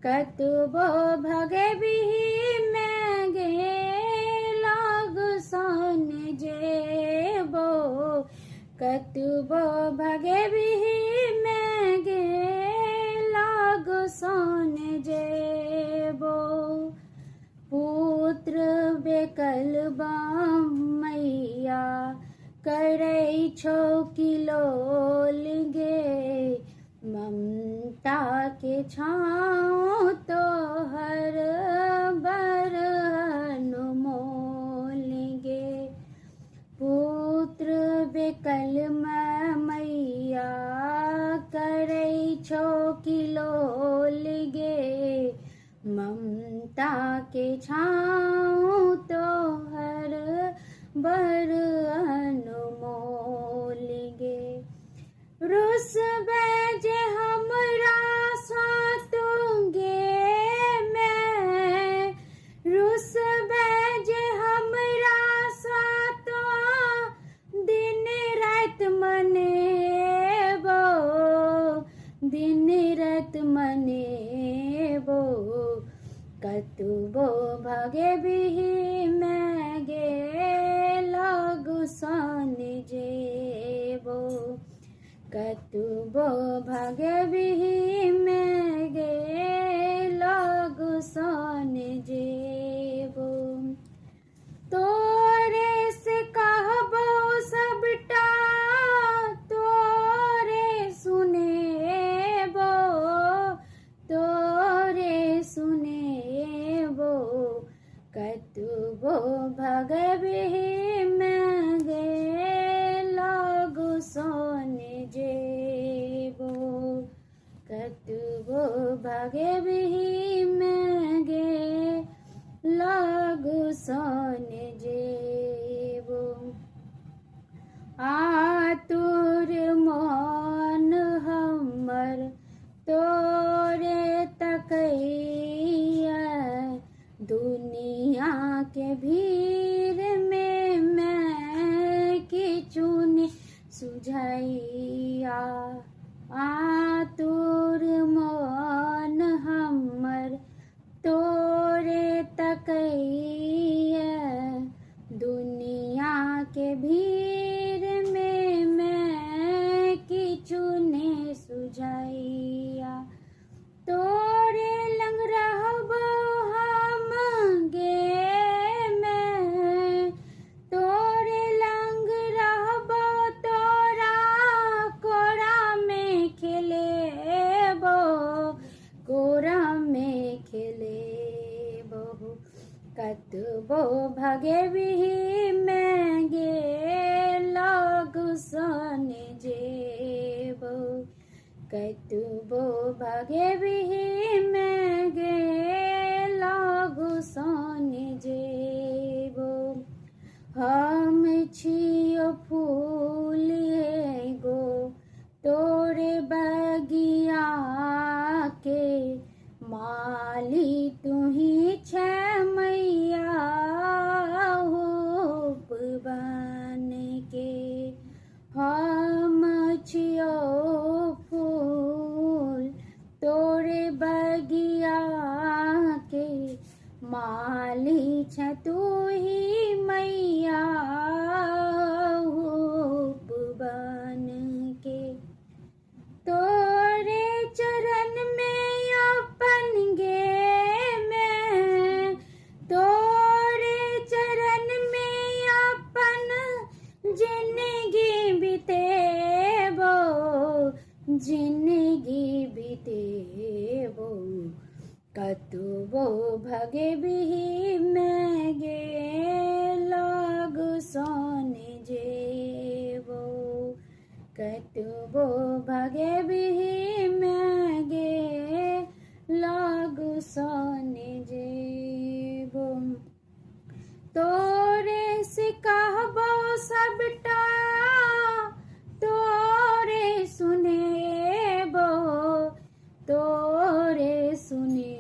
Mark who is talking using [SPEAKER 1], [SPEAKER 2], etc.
[SPEAKER 1] कतबो भगे बिही में गे लाग सन जेबो, कतबो भगे बिही में गे लाग सन जेबो। पुत्र बेकल मैया करै छौ किलोल गे, ममता के छाँव तोहर बर अनमोल गे। पुत्र बेकल मैया करै छौ किलोल गे, ममता के छाँव तोहर बर अनमोल गे। रुसबे जे हमरा सातुंगे मैं, रुसबे जे हमरा सातो दिन रात मनेबो, दिन रात मनेबो। कतबो भगे बिही में गे लागु सन जेबो, कतबो भगे बिही में गे लागु सन जेबो। तोरे से कहबो सबटा तोरे सुनेबो, तोरे सुनेबो। कतबो भगे बिही में गे लागु सन जेबो, कतबो भगे बिही में गे लागु सन जेबो। आतुर मन हमर तोरे तकैया, दुनिया के भीड़ में मैं किछु ने सुझैया। आतुर मन हमर तोरे तकैया, दुनिया के भीड़ में मैं किछु ने सुझैया। तोरे लंग रहबो हम गे मैं, तोरे लंग रहबो तोरा कोरा में खेलेबो, कोरा में खेलेबो। कतबो भगे बिही में गे लागु सन जेबो, कतबो भगे बिही में गे लागु सन जेबो। हम छियो फूल एगो तोरे बगिया के, माली तुही छे मैया होप बन के। हम छियो फूल तोरे बगिया के, माली छे तुही मैया होप बन के। तोरे चरण में अपन गे मैं, तोरे चरण में अपन जिंदगी बितेबो, जिंदगी बितेबो। कतबो भगे बिही में गे लागु सन जेबो, कतबो भगे बिही में गे लागु सन जेबो। तोरे से कहबो सबटा तोरे सुनेबो, तोरे सुने